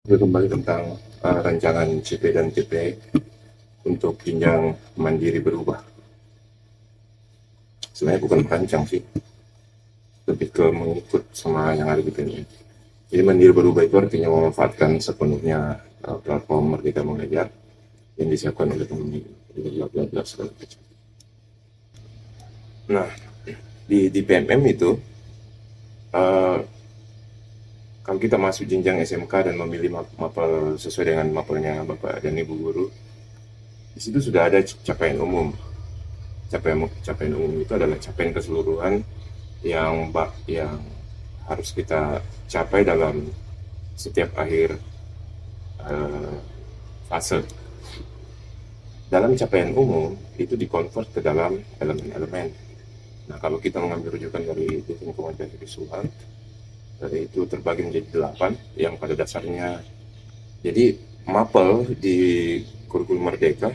Kembali tentang rancangan CP dan TP untuk jenjang mandiri berubah. Sebenarnya bukan merancang sih, lebih ke mengikut sama yang ada di PNM. Jadi mandiri berubah itu artinya memanfaatkan sepenuhnya platform Merdeka Mengajar yang disiapkan oleh Kementerian bla bla bla segala macam. Nah, di PMM itu uh, kalau kita masuk jenjang SMK dan memilih mapel sesuai dengan mapelnya Bapak dan Ibu guru, di situ sudah ada capaian umum. Capaian umum itu adalah capaian keseluruhan yang harus kita capai dalam setiap akhir uh, fase. Dalam capaian umum itu dikonvert ke dalam elemen-elemen. Nah, kalau kita mengambil rujukan dari desain komunikasi visual, dari itu terbagi menjadi 8 yang pada dasarnya. Jadi mapel di kurikulum Merdeka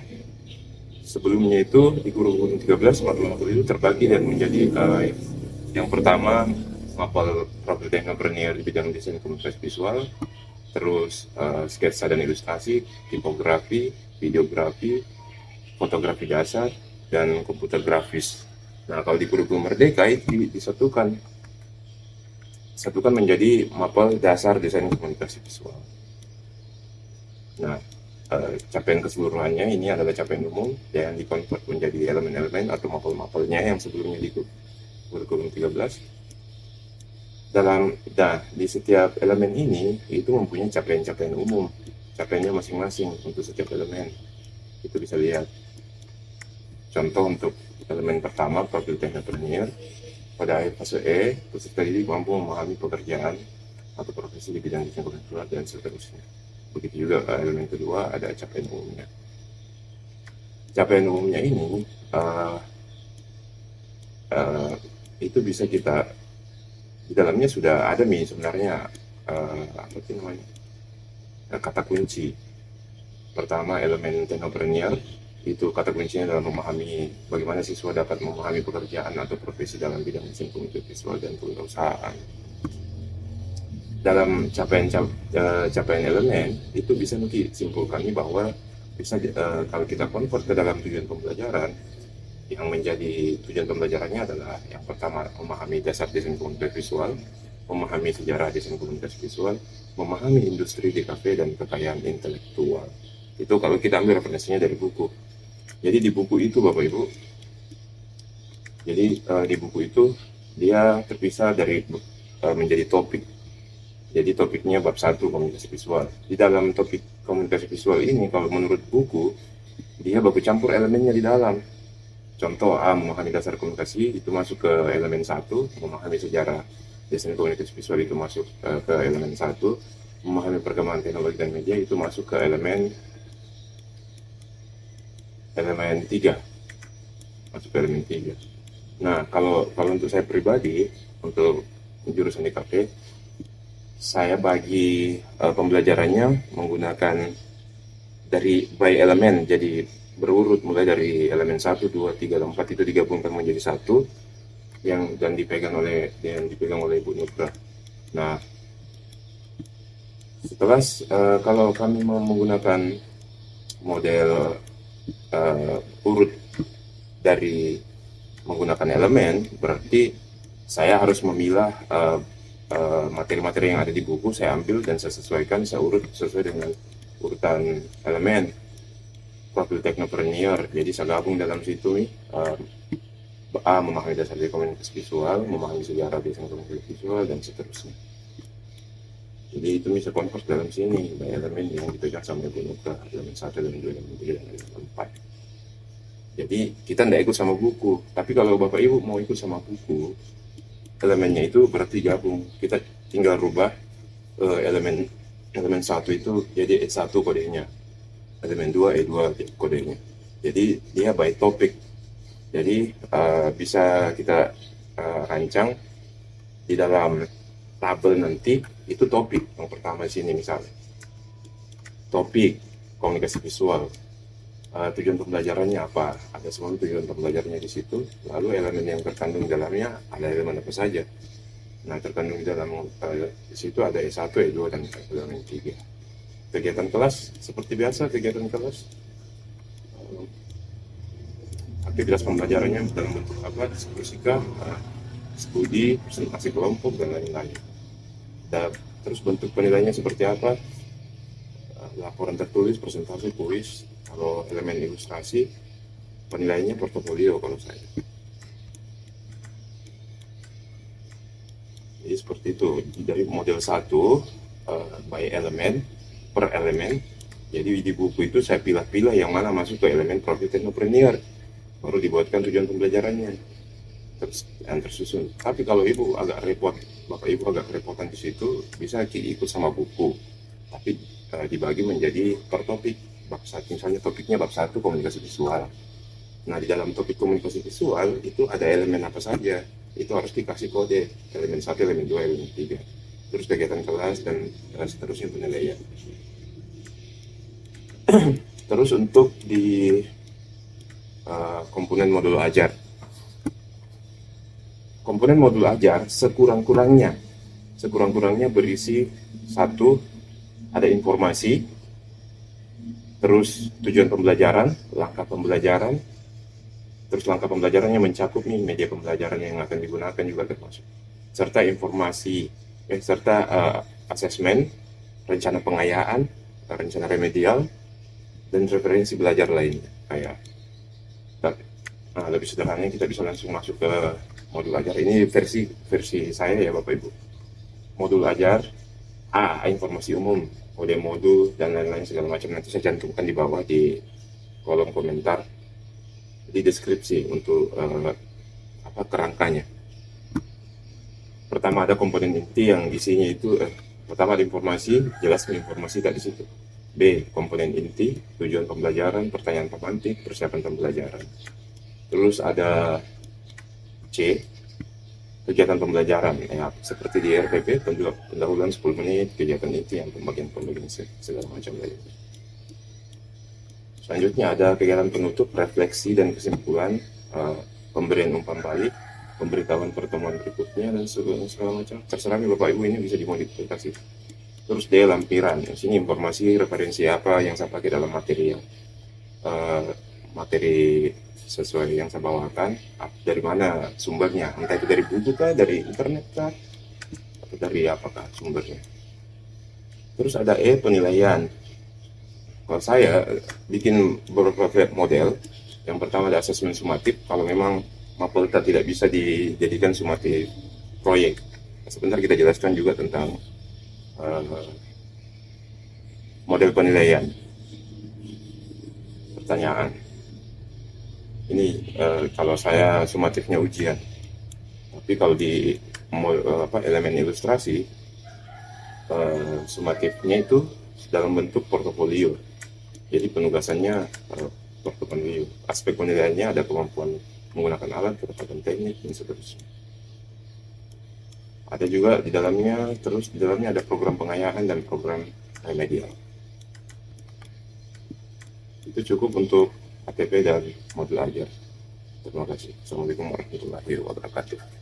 sebelumnya itu di kurikulum 13 mapel itu terbagi dan menjadi yang pertama mapel profil teknopreneur di bidang desain komunikasi visual, terus sketsa dan ilustrasi, tipografi, videografi, fotografi dasar, dan komputer grafis. Nah, kalau di kurikulum Merdeka itu disatukan menjadi mapel dasar desain komunikasi visual. Nah, capaian keseluruhannya ini adalah capaian umum yang dikonvert menjadi elemen-elemen atau mapel-mapelnya yang sebelumnya di kurikulum 13. Di setiap elemen ini itu mempunyai capaian-capaian umum, capaiannya masing-masing untuk setiap elemen. Itu bisa lihat. Contoh untuk elemen pertama, profil teknopreneur, pada akhir fase E, peserta didik mampu memahami pekerjaan atau profesi di bidang desain visual dan seterusnya. Begitu juga elemen kedua ada capaian umumnya. Capaian umumnya ini itu bisa kita di dalamnya sudah ada nih sebenarnya apa sih namanya kata kunci. Pertama elemen teknopreneur itu kata kuncinya dalam memahami bagaimana siswa dapat memahami pekerjaan atau profesi dalam bidang desain komunikasi visual dan kewirausahaan. Dalam capaian elemen itu bisa disimpulkan bahwa bisa kalau kita convert ke dalam tujuan pembelajaran, yang menjadi tujuan pembelajarannya adalah yang pertama memahami dasar desain komunikasi visual, memahami sejarah desain komunikasi visual, memahami industri DKV dan kekayaan intelektual. Itu kalau kita ambil referensinya dari buku. Jadi di buku itu Bapak Ibu, di buku itu dia terpisah dari menjadi topik. Jadi topiknya bab 1 komunikasi visual. Di dalam topik komunikasi visual ini kalau menurut buku dia baku campur elemennya di dalam. Contoh A, memahami dasar komunikasi itu masuk ke elemen 1, memahami sejarah desain komunikasi visual itu masuk ke elemen 1, memahami perkembangan teknologi dan media itu masuk ke elemen 3. Masuk ke elemen 3. Nah, kalau untuk saya pribadi untuk jurusan DKV, saya bagi pembelajarannya menggunakan dari by elemen, jadi berurut mulai dari elemen 1, 2, 3, 4 itu digabungkan menjadi 1 dan dipegang oleh Ibu Nugra. Nah, setelah kalau kami mau menggunakan model urut dari menggunakan elemen, berarti saya harus memilah materi-materi yang ada di buku, saya ambil dan saya sesuaikan, saya urut sesuai dengan urutan elemen. Profil teknopreneur, jadi saya gabung dalam situ nih, A, memahami dasar dari komunikasi visual, memahami sejarah desain komunikasi visual, dan seterusnya. Jadi itu bisa convert dalam sini, by elemen yang dipegang sama Ibu Nugra, elemen 1, elemen 2, elemen 3, dan elemen 4. Jadi kita tidak ikut sama buku, tapi kalau Bapak Ibu mau ikut sama buku, elemennya itu berarti gabung. Kita tinggal rubah elemen 1 itu jadi E1 kodenya, elemen 2 E2 kodenya. Jadi dia by topik. Jadi bisa kita rancang di dalam tabel nanti itu topik yang pertama di sini misalnya. Topik komunikasi visual. Tujuan pembelajarannya apa? Ada semua tujuan pembelajarannya di situ. Lalu elemen yang terkandung dalamnya ada elemen apa saja. Nah, terkandung di dalam di situ ada E1, E2 dan elemen 3. kegiatan kelas seperti biasa, kegiatan kelas, aktivitas pembelajarannya dalam bentuk apa, diskusikah, studi, presentasi kelompok, dan lain-lain. Dan terus bentuk penilaiannya seperti apa, laporan tertulis, presentasi, kuis. Kalau elemen ilustrasi, penilaiannya portofolio kalau saya. Jadi seperti itu, dari model 1 by elemen, per elemen. Jadi di buku itu saya pilah-pilah yang mana masuk ke elemen profit entrepreneur, baru dibuatkan tujuan pembelajarannya terus yang tersusun. Tapi kalau ibu agak repot, bapak ibu agak kerepotan di situ, bisa ikut sama buku, tapi dibagi menjadi per topik. Bab 1, misalnya topiknya bab 1 komunikasi visual. Nah, di dalam topik komunikasi visual itu ada elemen apa saja, itu harus dikasih kode, elemen 1, elemen 2, elemen 3, terus kegiatan kelas, dan seterusnya penilaian. Terus untuk di komponen modul ajar, komponen modul ajar sekurang-kurangnya berisi 1, ada informasi, terus tujuan pembelajaran, langkah pembelajaran, terus langkah pembelajarannya mencakup nih media pembelajaran yang akan digunakan juga termasuk, serta informasi, serta asesmen, rencana pengayaan, rencana remedial, dan referensi belajar lainnya. Kayak lebih sederhananya kita bisa langsung masuk ke modul ajar. Ini versi saya ya Bapak Ibu. Modul ajar A, informasi umum, kode modul, dan lain-lain segala macam. Nanti saya cantumkan di bawah di kolom komentar, di deskripsi untuk kerangkanya. Pertama ada komponen inti yang isinya itu pertama ada informasi, jelas informasi tak di situ. B, komponen inti, tujuan pembelajaran, pertanyaan pemantik, persiapan pembelajaran. Terus ada C, kegiatan pembelajaran, seperti di RPP, pendahuluan 10 menit, kegiatan inti, yang pembagian segala macam lainnya. Selanjutnya ada kegiatan penutup, refleksi dan kesimpulan, pemberian umpan balik, pemberitahuan pertemuan berikutnya, dan segala macam. Terserah Bapak Ibu, ini bisa dimodifikasi. Terus D, lampiran. Di sini informasi referensi apa yang saya pakai dalam materi materi sesuai yang saya bawakan, dari mana sumbernya, entah itu dari buku kah, dari internet kah, atau dari apakah sumbernya. Terus ada E, penilaian. Kalau saya bikin beberapa model. Yang pertama ada asesmen sumatif, kalau memang Mapelta tidak bisa dijadikan sumatif proyek. Sebentar kita jelaskan juga tentang model penilaian. Pertanyaan. Ini kalau saya sumatifnya ujian. Tapi kalau di elemen ilustrasi, sumatifnya itu dalam bentuk portofolio. Jadi penugasannya portofolio. Aspek penilaiannya ada kemampuan menggunakan alat, ketepatan teknik, dan seterusnya. Ada juga di dalamnya, terus di dalamnya ada program pengayaan dan program remedial. Itu cukup untuk ATP dan modul ajar. Terima kasih. Assalamualaikum warahmatullahi wabarakatuh.